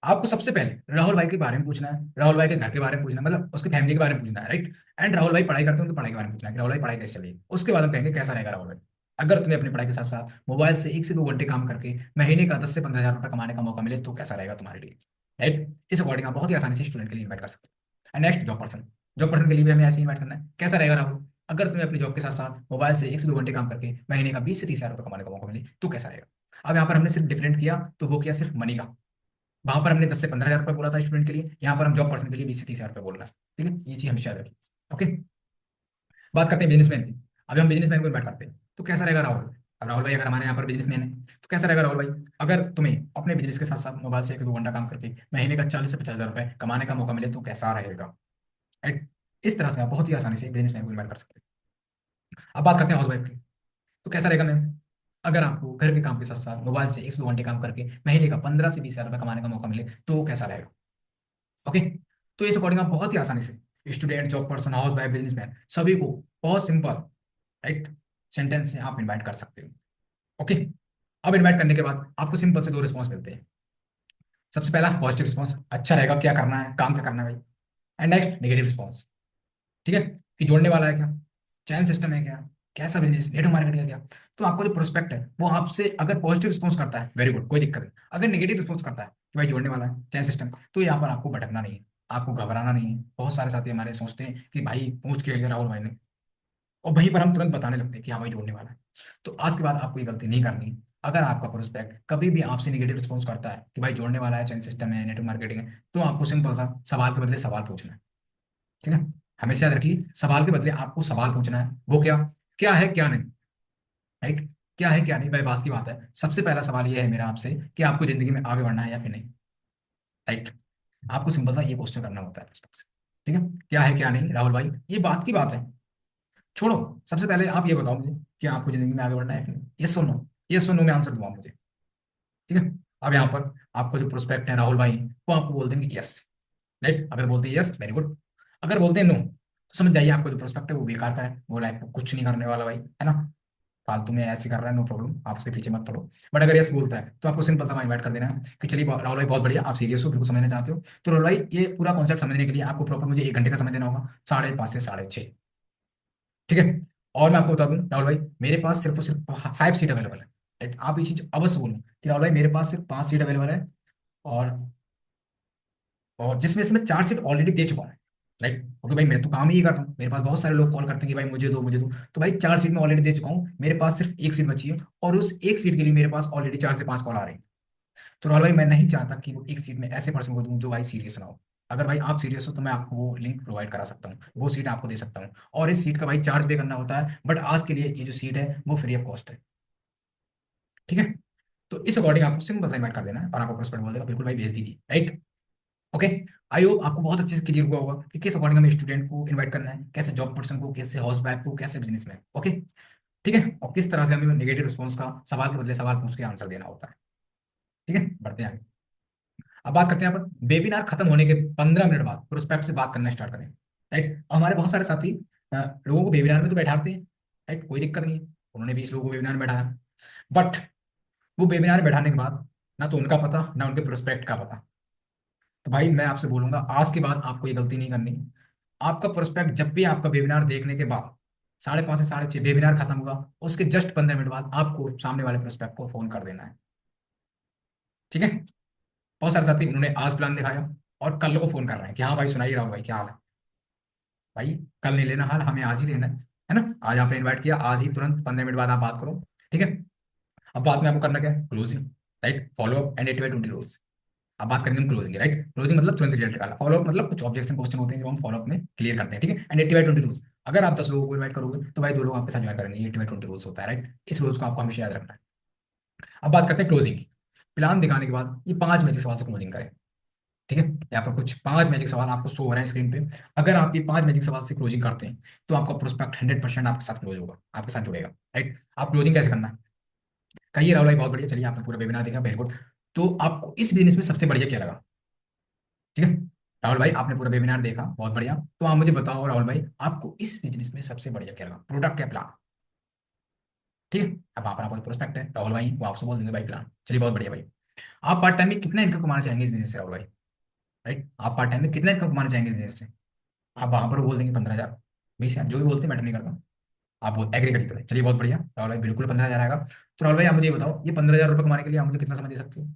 आपको सबसे पहले राहुल भाई के बारे में पूछना है, राहुल भाई के घर के बारे में पूछना है, मतलब उसके फैमिली के बारे में पूछना है, राइट। एंड राहुल भाई पढ़ाई करते हैं, उनकी पढ़ाई के बारे में पूछना है कि राहुल भाई पढ़ाई कैसे चल रही है। उसके बाद हम कहेंगे कैसा रहेगा राहुल भाई, अगर तुम्हें अपनी पढ़ाई के साथ साथ मोबाइल से 1 से 2 घंटे काम करके महीने का 10 से 15 हजार रुपये कमाने का मौका मिले तो कैसा रहेगा तुम्हारे लिए, राइट। इस अकॉर्डिंग आप बहुत ही आसानी से स्टूडेंट के लिए इन्वाइट कर सकते हैं। And next, job person. Job person के लिए भी हमें ऐसे इन्वाइट करना है, कैसा रहेगा राहुल, अगर तुम्हें अपनी जॉब के साथ साथ मोबाइल से 1 से 2 घंटे काम करके महीने का 20 से 30 हजार रुपये कमाने का मौका मिले तो कैसा रहेगा। अब यहाँ पर हमने सिर्फ डिफरेंट किया तो वो किया सिर्फ मनी का, वहां पर हमने 10 से 15 हजार रुपये बोला था स्टूडेंट के लिए, यहाँ पर हम जॉब पर्सन के लिए 20 से 30 हजार रुपये बोल रहे हैं, ठीक है। ये चीज हमेशा याद रखिए। ओके, बात करते हैं बिजनेसमैन की। अभी हम बिजनेसमैन को इन्वाइट करते हैं तो कैसा रहेगा राहुल। अब राहुल भाई अगर हमारे यहाँ पर बिजनेसमैन है तो कैसा रहेगा राहुल भाई, अगर तुम्हें अपने बिजनेस के साथ साथ मोबाइल से 1 से 2 घंटा काम करके महीने का 40 से 50 हजार रुपये कमाने का मौका मिले तो कैसा रहेगा, राइट। इस तरह से आप बहुत ही आसानी से बिजनेसमैन को इन्वाइट कर सकते हैं। अब बात करते हैं हाउस वाइफ की। तो कैसा रहेगा मैम, अगर आपको घर के काम के साथ साथ मोबाइल से 1 से 2 घंटे काम करके महीने का 15 से 20 हजार रुपये कमाने का मौका मिले तो कैसा रहेगा। ओके, तो इस अकॉर्डिंग आप बहुत ही आसानी से student, job person, house wife, businessman सभी को बहुत सिंपल, राइट, सेंटेंस से आप इनवाइट कर सकते हो। ओके, अब इनवाइट करने के बाद आपको सिंपल से 2 रिस्पॉन्स मिलते हैं। सबसे पहला पॉजिटिव रिस्पॉन्स, अच्छा रहेगा, क्या करना है, काम क्या करना है भाई। एंड नेक्स्ट नेगेटिव रिस्पॉन्स, ठीक है, कि जोड़ने वाला है क्या, चैन सिस्टम है क्या, कैसा बिजनेस, नेटवर्क मार्केटिंग है क्या। तो आपको जो प्रोस्पेक्ट है वो आपसे अगर पॉजिटिव रिस्पॉन्स करता है वेरी गुड, कोई दिक्कत नहीं। अगर नेगेटिव रिस्पॉन्स करता है कि भाई जोड़ने वाला है, चैन सिस्टम, तो यहाँ पर आपको भटकना नहीं है, आपको घबराना नहीं है। बहुत सारे साथी हमारे सोचते हैं कि भाई पूछ के लिया राहुल भाई ने, और वहीं पर हम तुरंत बताने लगते हैं कि हाँ भाई जोड़ने वाला है। तो आज के बाद आपको ये गलती नहीं करनी। अगर आपका प्रोस्पेक्ट कभी भी आपसे नेगेटिव रिस्पॉन्स करता है कि भाई जोड़ने वाला है, चैन सिस्टम है, नेटवर्क मार्केटिंग है, तो आपको सिंपल सा सवाल के बदले सवाल पूछना है। ठीक है। हमेशा याद रखिए, सवाल के बदले आपको सवाल पूछना है। वो क्या, क्या है क्या नहीं, राइट। क्या है क्या नहीं भाई, बात की बात है। सबसे पहला सवाल ये है मेरा आपसे कि आपको जिंदगी में आगे बढ़ना है या फिर नहीं, राइट। आपको सिंपल सा ये क्वेश्चन करना होता है इस बात से। ठीक है, क्या है क्या नहीं राहुल भाई, ये बात की बात है। छोड़ो, सबसे पहले आप ये बताओ मुझे कि आपको जिंदगी में आगे बढ़ना है या फिर नहीं। ये सुनो, ये सुनो, मैं आंसर दूंगा मुझे। ठीक है। अब यहाँ पर आपको जो प्रोस्पेक्ट है राहुल भाई, वो आपको बोल देंगे यस, राइट। अगर बोलते हैं यस, वेरी गुड। अगर बोलते हैं नो, तो समझ जाइए आपको जो प्रोस्पेक्ट है वो बेकार का है, वो लाइफ में कुछ नहीं करने वाला भाई, है ना। फालतू में ऐसे कर रहा है, नो प्रॉब्लम, आप उसके पीछे मत पड़ो। बट अगर यस बोलता है तो आपको सिंपल सा इन्वाइट कर देना है कि चलिए राहुल भाई बहुत बढ़िया, आप सीरियस हो, बिल्कुल समझना चाहते हो, तो राहुल भाई ये पूरा कॉन्सेप्ट समझने के लिए आपको प्रॉपर मुझे 1 घंटे का समय देना होगा, 5:30 से 6:30। ठीक है। और मैं आपको बता दूं राहुल भाई, मेरे पास सिर्फ और सिर्फ 5 सीट अवेलेबल है, राइट। आप ये चीज अवश्य बोलना कि राहुल भाई मेरे पास सिर्फ 5 सीट अवेलेबल है, और जिसमें से मैं 4 सीट ऑलरेडी दे चुका हूँ, राइट। क्योंकि भाई मैं तो काम ही कर रहा हूँ, मेरे पास बहुत सारे लोग कॉल करते हैं कि भाई मुझे दो मुझे दो, तो भाई 4 सीट मैं ऑलरेडी दे चुका हूँ, मेरे पास सिर्फ 1 सीट बची है, और उस 1 सीट के लिए मेरे पास ऑलरेडी 4 से 5 कॉल आ रही है। तो राहुल भाई मैं नहीं चाहता कि वो 1 सीट में ऐसे पर्सन को दूं जो भाई सीरियस ना हो। अगर भाई आप सीरियस हो तो मैं आपको वो लिंक प्रोवाइड करा सकता हूँ, वो सीट आपको दे सकता हूँ, और इस सीट का भाई चार्ज पे करना होता है, बट आज के लिए ये जो सीट है वो फ्री ऑफ कॉस्ट है। ठीक है। तो इस अकॉर्डिंग आपको सिंपल सा इन्वाइट कर देना है, और आपको प्रोस्पेक्ट बोल देगा बिल्कुल भाई भेज दीजिए, राइट। ओके। आई होप आपको बहुत अच्छे से क्लियर हुआ होगा कि किस अकॉर्डिंग हमें स्टूडेंट को इन्वाइट करना है, कैसे जॉब पर्सन को, कैसे हाउस वाइफ को, कैसे बिजनेसमैन। ओके। ठीक है, और किस तरह से हमें नेगेटिव रिस्पॉन्स का सवाल के बदले सवाल पूछ के आंसर देना होता है। ठीक है, बढ़ते हैं आगे। अब बात करते हैं यहाँ पर वेबिनार खत्म होने के 15 मिनट बाद प्रोस्पेक्ट से बात करना स्टार्ट करें, राइट। हमारे बहुत सारे साथी लोगों को वेबिनार में तो बैठाते हैं, राइट, कोई दिक्कत नहीं है, उन्होंने 20 लोगों को वेबिनार में बैठाया, बट वो वेबिनार में बैठाने के बाद ना तो उनका पता ना उनके प्रोस्पेक्ट का पता। तो भाई मैं आपसे बोलूंगा आज के बाद आपको ये गलती नहीं करनी। आपका प्रोस्पेक्ट जब भी आपका वेबिनार देखने के बाद 5:30 से 6:30 वेबिनार खत्म होगा, उसके जस्ट 15 मिनट बाद आपको सामने वाले प्रोस्पेक्ट को फोन कर देना है। ठीक है। बहुत सारे साथी उन्होंने आज प्लान दिखाया और कल को फोन कर रहे हैं कि हाँ भाई सुनाइए राहुल भाई क्या हाल है। भाई कल नहीं लेना हाल, हमें आज ही लेना है ना। आज आपने इन्वाइट किया, आज ही तुरंत 15 मिनट बाद आप बात करो। ठीक है। अब बात में आपको करना क्या है, closing, right, follow up and 80/20 rules. अब बात करेंगे हम क्लोजिंग की, राइट। क्लोजिंग मतलब तुरंत रिजल्ट निकालना, फॉलो अप मतलब कुछ ऑब्जेक्शन क्वेश्चन होते हैं जो हम फॉलो अप में क्लियर करते हैं। ठीक है, एंड 80/20 रूल्स, अगर आप 10 लोगों को इन्वाइट करोगे तो भाई 2 लोग आपके साथ ज्वाइन करेंगे, ये 80/20 रूल्स होता है, राइट। इस रूल्स को आपको हमेशा याद रखना है। अब बात करते हैं क्लोजिंग की। प्लान दिखाने के बाद ये 5 मैजिक सवाल से क्लोजिंग करें। ठीक है, यहाँ पर कुछ 5 मैजिक सवाल आपको शो हो रहे हैं स्क्रीन पे। अगर आप ये 5 मैजिक सवाल से क्लोजिंग करते हैं तो आपका प्रोस्पेक्ट 100% आपके साथ क्लोज होगा, आपके साथ जुड़ेगा, राइट। आप क्लोजिंग कैसे करना है, कहिए राहुल भाई बहुत बढ़िया, चलिए आपने पूरा वेबिनार देखा, वेरी गुड। तो आपको इस बिजनेस में सबसे बढ़िया क्या लगा। ठीक है, राहुल भाई आपने पूरा वेबिनार देखा, बहुत बढ़िया, तो आप मुझे बताओ राहुल भाई आपको इस बिजनेस में सबसे बढ़िया क्या लगा, प्रोडक्ट या प्लान। ठीक है। अब आप पर प्रोस्पेक्ट है राहुल भाई, वो आपसे बोल देंगे भाई प्लान, चलिए बहुत बढ़िया भाई। आप पार्ट टाइम में कितना इनकम कमाना चाहेंगे इस बिजनेस से राहुल भाई, राइट। आप पार्ट टाइम में कितना इनकम कमाना चाहेंगे इस बिजनेस से। आप वहां पर बोल देंगे 15,000, 20,000, जो भी बोलते हैं मैटर नहीं करता। आप बोल एग्री करिए तो चलिए बहुत बढ़िया राहुल भाई, बिल्कुल 15,000 आएगा। तो राहुल भाई आप मुझे ये बताओ, ये 15,000 रुपये कमाने के लिए आप मुझे कितना समय दे सकते हो,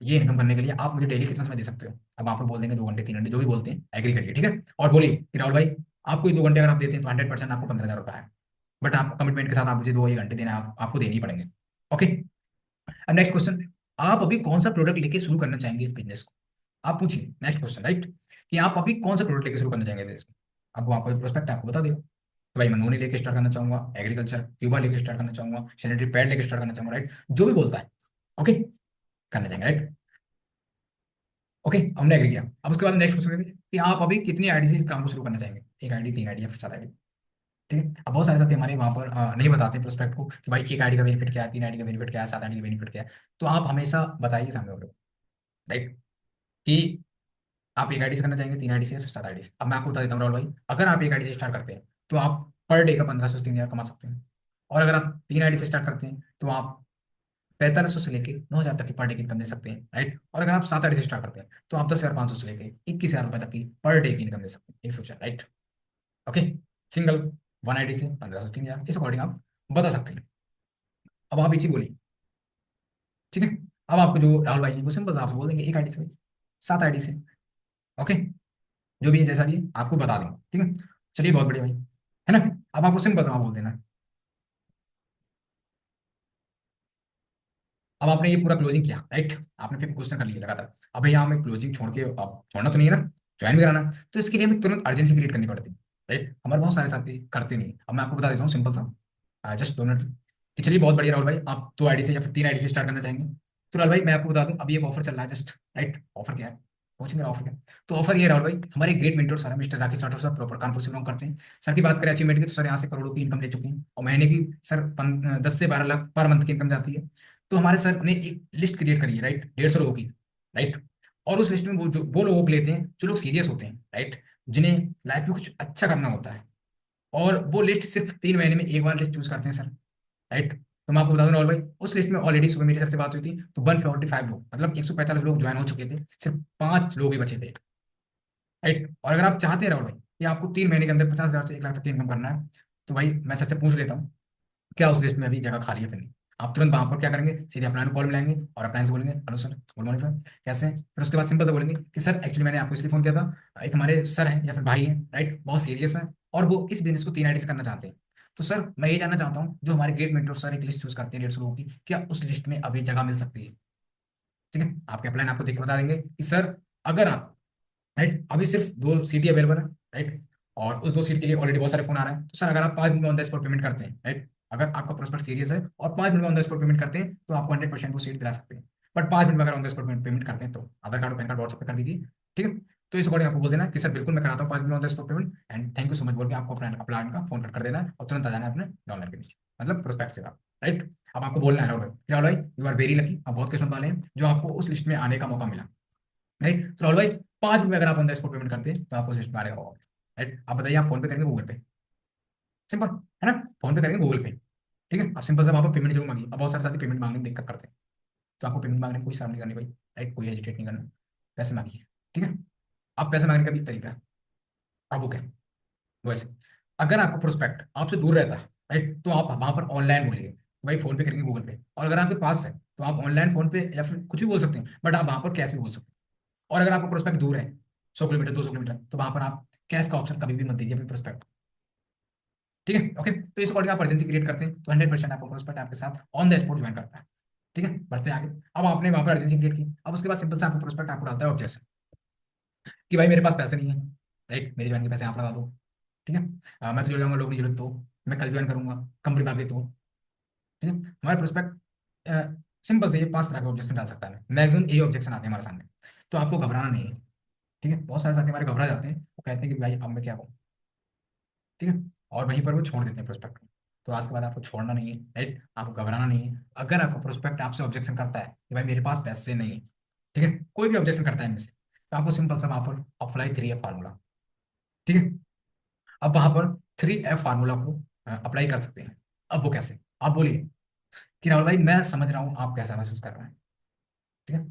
ये इनकम करने के लिए आप मुझे डेली कितना समय दे सकते हो। अब आप लोग बोल देंगे 2 घंटे 3 घंटे, जो भी बोलते हैं एग्री करिए, ठीक है। और बोलिए कि राहुल भाई आपको ये 2 घंटे अगर आप देते हैं तो 100% आपको 15,000 रुपये है, बट आप कमिटमेंट के साथ आप मुझे 2 ही घंटे देना है, आपको देने ही पड़ेंगे। ओके। अब नेक्स्ट क्वेश्चन, आप अभी कौन सा प्रोडक्ट लेके शुरू करना चाहेंगे इस बिजनेस को। आप पूछिए नेक्स्ट क्वेश्चन, राइट, कि आप अभी कौन सा प्रोडक्ट लेके शुरू करना चाहेंगे बिजनेस को। अब वहाँ पर प्रोस्पेक्ट आपको बता देगा, तो भाई मनोनी लेके स्टार्ट करना चाहूंगा, एग्रीकल्चर क्यूबा लेके स्टार्ट करना चाहूंगा, सैनिटरी पैड लेके स्टार्ट करना चाहूंगा, राइट, जो भी बोलता है। ओके, करना चाहेंगे, राइट। ओके, हमने एग्री किया। अब उसके बाद नेक्स्ट क्वेश्चन कि आप अभी कितनी आईडी से इस काम को शुरू करना चाहेंगे, 1 आईडी, 3 आईडी या फिर 7 आईडी। ठीक है। अब बहुत सारे साथी हमारे वहाँ पर नहीं बताते प्रोस्पेक्ट को कि भाई 1 आईडी का बेनिफिट क्या है, 3 आईडी का बेनिफिट क्या है, 7 आईडी का बेनिफिट क्या है। तो आप हमेशा बताइए सामने वाले को, राइट, कि आप 1 आईडी से करना चाहेंगे, 3 आईडी से या फिर 7 आईडी से। अब मैं आपको बता देता हूँ राहुल भाई, अगर आप 1 आईडी से स्टार्ट करते हैं तो आप पर डे का 1500 से 3,000 कमा सकते हैं, और अगर आप 3 आईडी से स्टार्ट करते हैं तो आप 4500 से लेके 9,000 तक की पर डे की इनकम दे सकते हैं, राइट। और अगर आप 7 आईडी से स्टार्ट करते हैं तो आप 10,500 से लेके 21,000 रुपए तक की पर डे की इनकम दे सकते हैं in future, right. Okay, single 1 ID से 1500 से 3,000, इस अकॉर्डिंग आप बता सकते हैं। अब आप एक ही बोलिए, ठीक है। अब आपको जो राहुल भाई है वो सिंपल आपसे बोल देंगे 1 आईडी से, 7 आईडी से। ओके, जो भी है जैसा भी है आपको बता देंगे, ठीक है। चलिए बहुत बढ़िया भाई, है ना। अब आपको सिंपल सा बोल देना है। अब आपने ये पूरा क्लोजिंग किया, राइट, आपने फिर क्वेश्चन कर लिया लगातार। अब यहाँ हमें क्लोजिंग छोड़ के अब छोड़ना तो नहीं है ना, ज्वाइन भी कराना है, तो इसके लिए हमें तुरंत अर्जेंसी क्रिएट करनी पड़ती है, राइट। हमारे बहुत सारे साथी करते नहीं। अब मैं आपको बता देता हूँ सिंपल सा, जस्ट 2 मिनट कि चलिए बहुत बढ़िया राहुल भाई, आप 2 आईडी से या फिर 3 आईडी से स्टार्ट करना चाहेंगे। तो राहुल भाई मैं आपको बता दूं अभी एक ऑफर चल रहा है जस्ट, राइट। ऑफर क्या है, पूछेंगे ऑफर क्या है? तो ऑफर ये है राहुल भाई, हमारे ग्रेट मेंटर सर है mister Rakesh Rathore sir, proper Kanpur से बिलोंग करते हैं। सर की बात करें अचीवमेंट की, तो सर यहाँ से करोड़ों की इनकम ले चुके हैं, और महीने की सर 10 से 12 लाख पर मंथ की इनकम जाती है। तो हमारे सर ने एक लिस्ट क्रिएट करी है, राइट, 150 लोगों की, राइट। और उस लिस्ट में वो लोगों को लेते हैं जो लोग सीरियस होते हैं, राइट, जिन्हें लाइफ में कुछ अच्छा करना होता है। और वो लिस्ट सिर्फ 3 महीने में एक बार लिस्ट चूज करते हैं सर, राइट। तो मैं आपको बता दूं राहुल भाई, उस लिस्ट में ऑलरेडी सुबह मेरी सर से बात हुई थी, तो 145 लोग, मतलब 145 लोग ज्वाइन हो चुके थे, सिर्फ 5 लोग ही बचे थे, राइट। और अगर आप चाहते हैं राहुल भाई कि आपको 3 महीने के अंदर 50,000 से 1 लाख तक की इनकम करना है, तो भाई मैं सर से पूछ लेता हूँ क्या उस लिस्ट में अभी जगह खाली है फिर नहीं। आप तुरंत वहां पर क्या करेंगे, सीधे अपना कॉल मिलाएंगे और अपना से बोलेंगे hello sir, good morning sir, कैसे हैं। फिर उसके बाद सिंपल से बोलेंगे कि सर एक्चुअली मैंने आपको इसलिए फोन किया था, एक हमारे सर हैं या फिर भाई हैं, राइट, बहुत सीरियस हैं, और वो इस बिजनेस को 3 आईडी से करना चाहते हैं। तो सर मैं ये जानना चाहता हूँ, जो हमारे ग्रेट मेंटोर सर एक लिस्ट चूज करते हैं 150 लोगों की, क्या उस लिस्ट में अभी जगह मिल सकती है? ठीक है, आपके प्लान आपको देख के बता देंगे कि सर अगर आप, राइट, अभी सिर्फ 2 सीट ही अवेलेबल है, राइट, और उस 2 सीट के लिए ऑलरेडी बहुत सारे फोन आ रहे हैं, तो सर अगर आप 5 मिनट में ऑन द स्पॉट पेमेंट करते हैं, राइट, अगर आपका प्रोस्पेक्ट सीरियस है और 5 मिनट में ऑन द स्पॉट पेमेंट करते हैं, तो आपको 100% वो सीट दिला सकते हैं। बट 5 मिनट में अगर ऑन द स्पॉट पेमेंट करते हैं, तो आधार कार्ड और पैन कार्ड व्हाट्सएप पे कर दीजिए, ठीक है। तो इस अकॉर्डिंग आपको बोल देना कि सर बिल्कुल मैं कराता हूँ 5 minute on the spot payment, and thank you so much बोल के आपको अपना प्लान का फोन कर देना है और तुरंत आ जाना है अपने डॉलर के नीचे, मतलब प्रोस्पेक्ट से आप, राइट। अब आपको बोलना है राहुल भाई यू आर वेरी लकी, आप बहुत किस्मत वाले हैं जो आपको उस लिस्ट में आने का मौका मिला, राइट। तो राहुल भाई 5 मिनट में अगर आप ऑन द स्पॉट पेमेंट करते हैं, तो आपको लिस्ट में आएगा, राइट। आप बताइए आप फोन पे करेंगे गूगल पे? सिंपल है ना, फोन पे करेंगे गूगल पे, ठीक है। आप सिंपल से वहाँ पर पेमेंट जरूर मांगिए। अब बहुत सारे साथी पेमेंट मांगने में दिक्कत करते हैं, तो आपको पेमेंट मांगने में कोई शर्म नहीं करनी भाई, राइट, कोई हेजिटेट नहीं करना, पैसे मांगिए, ठीक है। आप पैसे मांगने का भी तरीका है, अब वो क्या, वैसे अगर आपका प्रोस्पेक्ट आपसे दूर रहता है, राइट, तो आप वहां पर ऑनलाइन बोलिए भाई फोन पे करेंगे गूगल पे, और अगर आपके पास है तो आप ऑनलाइन फोन पे या फिर कुछ भी बोल सकते हैं, बट आप वहां पर कैश भी बोल सकते हैं। और अगर आपका प्रोस्पेक्ट दूर है 100 किलोमीटर 200 किलोमीटर, तो वहां पर आप कैश का ऑप्शन कभी भी मत दीजिए अपने प्रोस्पेक्ट, ठीक है। ओके, तो इस अकॉर्डिंग आप अर्जेंसी क्रिएट करते हैं, तो 100% आपको प्रोस्पेक्ट आपके साथ ऑन द स्पॉट ज्वाइन करता है, ठीक है। बढ़ते हैं आगे। अब आपने वहां पर अर्जेंसी क्रिएट की, अब उसके बाद सिंपल से आपको प्रोस्पेक्ट आपको डालता है ऑब्जेक्शन कि भाई मेरे पास पैसे नहीं है, राइट, मेरे ज्वाइन के पैसे आप लगा दो, ठीक है। मैं तो जुड़ जाऊंगा, लोग नहीं जुड़े तो मैं कल ज्वाइन करूंगा, कंपनी में आगे तो, ठीक है। हमारे प्रोस्पेक्ट सिंपल से ये 5 तरह के ऑब्जेक्शन डाल सकता है, मैक्सिमम ये ऑब्जेक्शन आते हैं हमारे सामने, तो आपको घबराना नहीं है, ठीक है। बहुत सारे साथी हमारे घबरा जाते हैं, वो कहते हैं कि भाई अब मैं क्या करूँ, ठीक है, और वहीं पर वो छोड़ देते हैं प्रोस्पेक्ट को। तो आज के बाद आपको छोड़ना नहीं है, राइट, आपको घबराना नहीं है। अगर आपका प्रोस्पेक्ट आपसे ऑब्जेक्शन करता है कि भाई मेरे पास पैसे नहीं है, ठीक है, कोई भी ऑब्जेक्शन करता है इनमें से, तो आपको सिंपल सा वहां पर अप्लाई 3F फार्मूला, ठीक है। अब वहां पर 3F फार्मूला को अप्लाई कर सकते हैं। अब वो कैसे, आप बोलिए कि राहुल भाई मैं समझ रहा हूँ आप कैसा महसूस कर रहे हैं, ठीक है,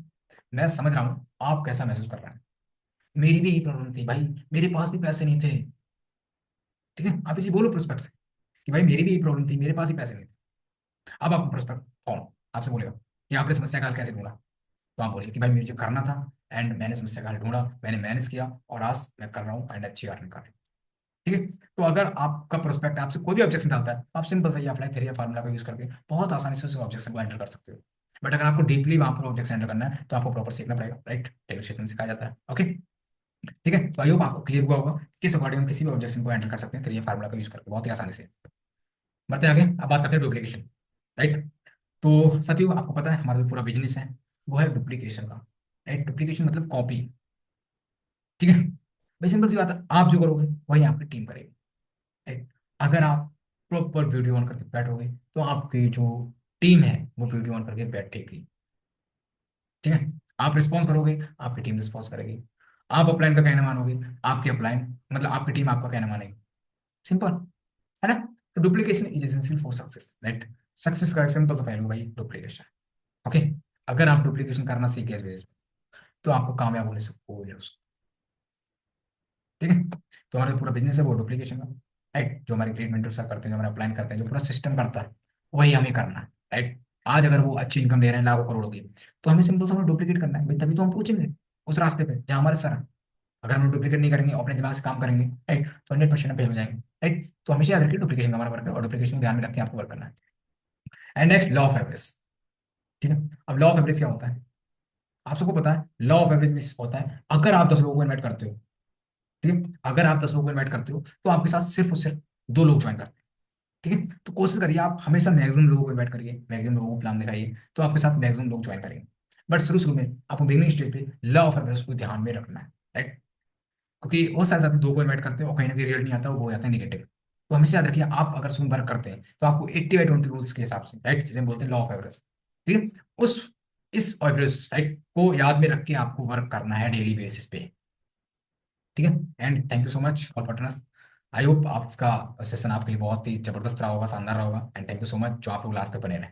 मैं समझ रहा हूँ आप कैसा महसूस कर रहे हैं, मेरी भी यही प्रॉब्लम थी भाई, मेरे पास भी पैसे नहीं थे, ठीक है। आप इसे बोलो प्रोस्पेक्ट से कि भाई मेरी भी यही प्रॉब्लम थी, मेरे पास ही पैसे नहीं थे। अब आपको प्रोस्पेक्ट कौन आपसे बोलेगा कि आपने समस्या का हल कैसे ढूंढा, तो आप बोलिए कि भाई मुझे करना था, एंड मैंने समस्या का हल ढूंढा, मैंने मैनेज किया, और आज मैं कर रहा हूँ एंड अच्छी अर्निंग कर रहा हूँ, ठीक है। तो अगर आपका प्रोस्पेक्ट आपसे कोई भी ऑब्जेक्शन डालता है, तो आप सिंपल सही अप्लाई थ्री फार्मूला का यूज करके बहुत आसानी से उस ऑब्जेक्शन को एंटर कर सकते हो। बट अगर आपको डीपली वहां पर ऑब्जेक्शन एंटर करना है, तो आपको प्रॉपर सीखना पड़ेगा, राइट, टेक्निशियन में सिखाया जाता है, ओके, ठीक है। तो आई होप आपको क्लियर हुआ होगा कि किस अकॉर्डिंग हम किसी भी ऑब्जेक्शन को एंटर कर सकते हैं थ्री फार्मूला का यूज करके बहुत ही आसानी से। बढ़ते हैं आगे, अब बात करते हैं डुप्लीकेशन, राइट। तो साथियों आपको पता है हमारा जो पूरा बिजनेस है वो है डुप्लीकेशन का, राइट। डुप्लीकेशन मतलब कॉपी, ठीक है। भाई सिंपल सी बात है, आप जो करोगे वही आपकी टीम करेगी, राइट। अगर आप प्रॉपर वीडियो ऑन करके बैठोगे, तो आपकी जो टीम है वो वीडियो ऑन करके बैठेगी, ठीक है। आप रिस्पॉन्स करोगे, आपकी टीम रिस्पॉन्स करेगी। आप अपलाइन का कहना मानोगे, आपकी अपलाइन मतलब आपकी टीम आपका कहना मानेगी, सिंपल है ना। तो duplication is essential for success, right. Success का सिंपल सा पहलू भाई डुप्लीकेशन, ओके। अगर आप डुप्लीकेशन करना सीखे इस बेस पे, तो आपको कामयाब होने से कोई नहीं, ठीक है। तो हमारा जो पूरा बिजनेस है वो डुप्लीकेशन का, राइट। जो हमारे क्रिएट मेंटर सर करते हैं, जो हमारा प्लान करते हैं, जो पूरा सिस्टम करता है, वही हमें करना है, राइट। आज अगर वो अच्छी इनकम दे रहे हैं लाखों करोड़ों की, तो हमें सिंपल सा डुप्लीकेट करना है भाई, तभी तो हम पूछेंगे उस रास्ते पे जहाँ हमारे सर हैं। अगर हम डुप्लीकेट नहीं करेंगे, अपने दिमाग से काम करेंगे, राइट, तो 100% फेल हो जाएंगे, राइट। तो हमेशा याद रखिए डुप्लीकेशन का हमारा वर्क है, और डुप्लीकेशन को ध्यान में रख के आपको वर्क करना है। And next law of average, ठीक है। अब लॉ ऑफ एवरेज क्या होता है, आप सबको पता है। लॉ ऑफ एवरेज में होता है, अगर आप 10 लोगों को इन्वाइट करते हो, ठीक है, अगर आप 10 लोगों को इनवाइट करते हो तो आपके साथ सिर्फ और सिर्फ 2 लोग ज्वाइन करते हैं। ठीक है, तो कोशिश करिए आप हमेशा मैक्सिमम लोगों को इनवाइट करिए, मैक्सिमम लोगों को प्लान दिखाइए, तो आपके साथ मैक्सिमम लोग ज्वाइन करेंगे। बट शुरू शुरू में आपको बिगिनिंग स्टेज पे लॉ ऑफ एवरेज को ध्यान में रखना है, राइट? क्योंकि वो साथ साथ 2 को इनवाइट करते हैं और कहीं ना कहीं रिजल्ट नहीं आता, वो हो जाता है निगेटिव। तो हमेशा याद रखिए, आप अगर सुन वर्क करते हैं तो आपको 80/20 रूल्स के हिसाब से, राइट, जिसे हम बोलते हैं लॉ ऑफ एवरेज, ठीक है, उस इस एवरेज, राइट, को याद में रख के आपको वर्क करना है डेली बेसिस पे। ठीक है, and thank you so much for partners. I hope आपका सेशन आपके लिए बहुत ही जबरदस्त रहा होगा, शानदार रहा होगा, and thank you so much जो आप लोग लास्ट तक बने रहे।